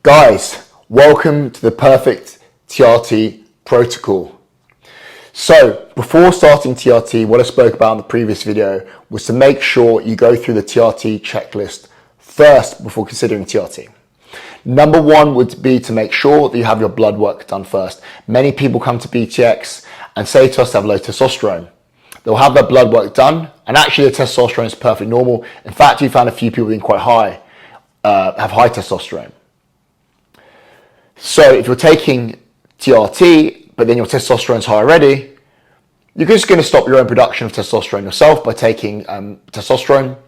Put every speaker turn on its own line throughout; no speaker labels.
Guys, welcome to the Perfect TRT protocol. So before starting TRT, what I spoke about in the previous video was to make sure you go through the TRT checklist first before considering TRT. Number one would be to make sure that you have your blood work done first. Many people come to BTX and say to us they have low testosterone. They'll have their blood work done, and actually their testosterone is perfectly normal. In fact, we found a few people being quite high, have high testosterone. So if you're taking TRT, but then your testosterone is high already, you're just going to stop your own production of testosterone yourself by taking testosterone,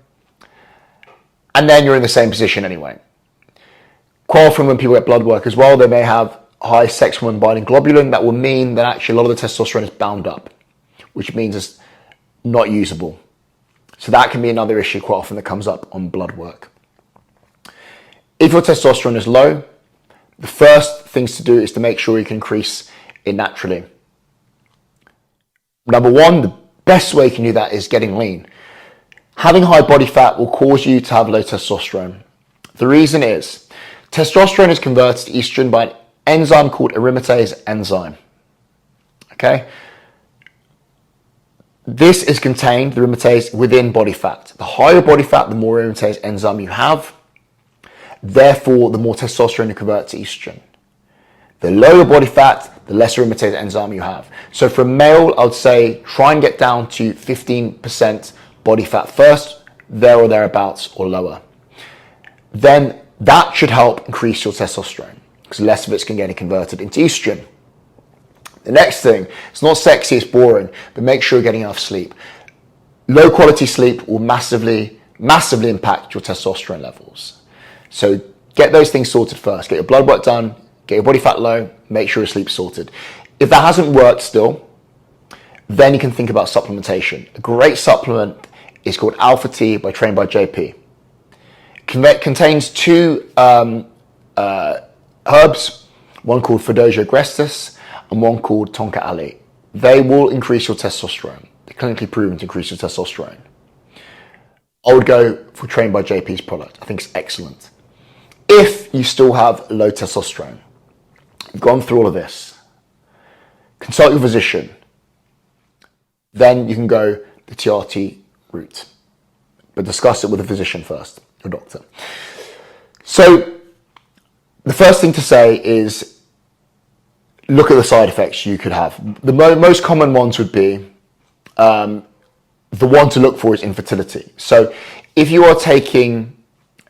and then you're in the same position anyway. Quite often when people get blood work as well, they may have high sex hormone binding globulin. That will mean that actually a lot of the testosterone is bound up, which means it's not usable. So that can be another issue quite often that comes up on blood work. If your testosterone is low, the first things to do is to make sure you can increase it naturally. Number one, the best way you can do that is getting lean. Having high body fat will cause you to have low testosterone. The reason is, testosterone is converted to estrogen by an enzyme called aromatase enzyme. Okay? This is contained, the aromatase, within body fat. The higher body fat, the more aromatase enzyme you have. Therefore, the more testosterone you convert to estrogen. The lower body fat, the less aromatase enzyme you have. So for a male, I would say try and get down to 15% body fat first, there or thereabouts, or lower. Then that should help increase your testosterone, because less of it's going to get converted into estrogen. The next thing, it's not sexy, it's boring, but make sure you're getting enough sleep. Low quality sleep will massively impact your testosterone levels. So get those things sorted first. Get your blood work done, get your body fat low, make sure your sleep's sorted. If that hasn't worked still, then you can think about supplementation. A great supplement is called Alpha T by Trained by JP. It contains two herbs, one called Dosage and one called Tonka Ali. They will increase your testosterone. They're clinically proven to increase your testosterone. I would go for Trained by JP's product. I think it's excellent. If you still have low testosterone, you've gone through all of this, consult your physician, then you can go the TRT route. But discuss it with a physician first, your doctor. So the first thing to say is look at the side effects you could have. The most common ones would be, the one to look for is infertility. So if you are taking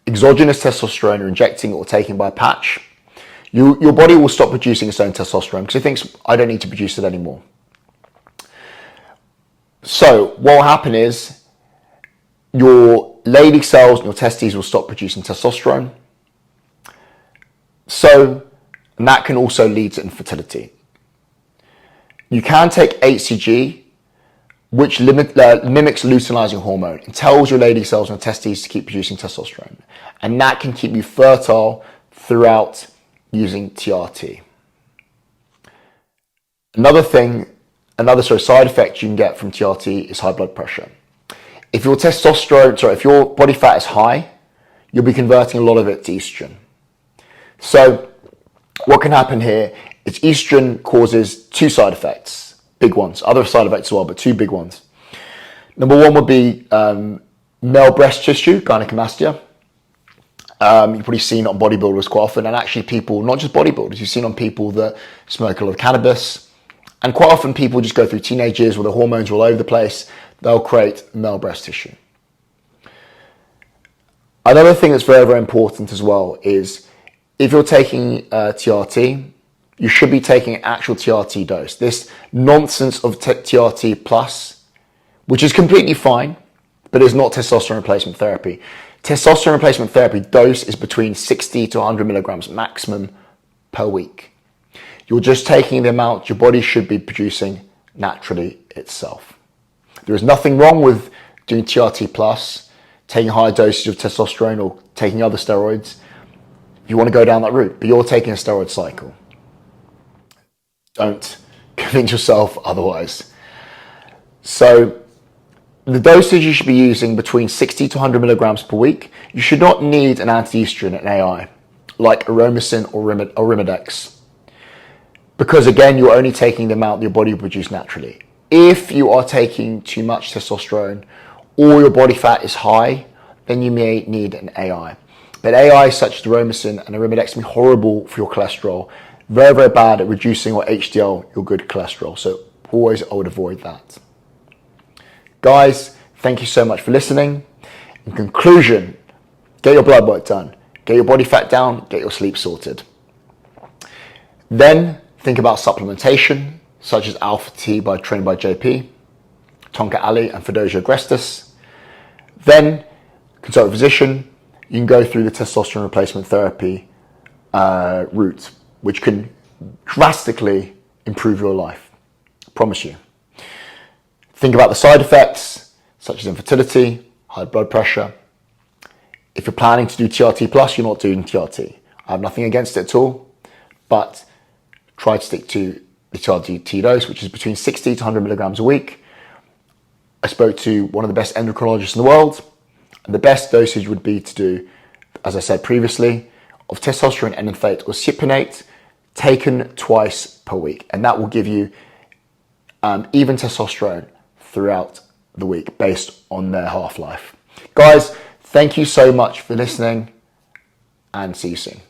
exogenous testosterone or injecting it or taking by a patch, your body will stop producing its own testosterone because it thinks, I don't need to produce it anymore. So what will happen is your Leydig cells and your testes will stop producing testosterone. And that can also lead to infertility. You can take HCG, which mimics luteinizing hormone and tells your Leydig cells and your testes to keep producing testosterone. And that can keep you fertile throughout using TRT. Another side effect you can get from TRT is high blood pressure. If your if your body fat is high, you'll be converting a lot of it to estrogen. So what can happen here is estrogen causes two side effects, big ones, other side effects as well, but two big ones. Number one would be male breast tissue, gynecomastia. You've probably seen it on bodybuilders quite often, and actually people, not just bodybuilders, you've seen on people that smoke a lot of cannabis, and quite often people just go through teenage years where the hormones are all over the place, they'll create male breast tissue. Another thing that's very, very important as well is if you're taking TRT, you should be taking an actual TRT dose. This nonsense of TRT plus, which is completely fine, but is not testosterone replacement therapy. Testosterone replacement therapy dose is between 60 to 100 milligrams maximum per week. You're just taking the amount your body should be producing naturally itself. There is nothing wrong with doing TRT plus, taking higher doses of testosterone or taking other steroids if you want to go down that route, but you're taking a steroid cycle. Don't convince yourself otherwise. So the dosage you should be using between 60 to 100 milligrams per week. You should not need an anti-estrogen, an AI. like Aromacin or Arimidex. Because again, you're only taking the amount your body will produce naturally. If you are taking too much testosterone or your body fat is high, then you may need an AI. But AI such as Aromacin and Arimidex can be horrible for your cholesterol. Very, very bad at reducing or HDL, your good cholesterol. So always I would avoid that. Guys, thank you so much for listening. In conclusion, get your blood work done, get your body fat down, get your sleep sorted. Then think about supplementation, such as Alpha T trained by JP, Tonka Ali and Fedosia Agrestis. Then consult a physician. You can go through the testosterone replacement therapy route, which can drastically improve your life. I promise you. Think about the side effects, such as infertility, high blood pressure. If you're planning to do TRT plus, you're not doing TRT. I have nothing against it at all, but try to stick to the TRT dose, which is between 60 to 100 milligrams a week. I spoke to one of the best endocrinologists in the world, and the best dosage would be to do, as I said previously, of testosterone enanthate or cypionate taken twice per week. And that will give you even testosterone throughout the week based on their half-life. Guys, thank you so much for listening and see you soon.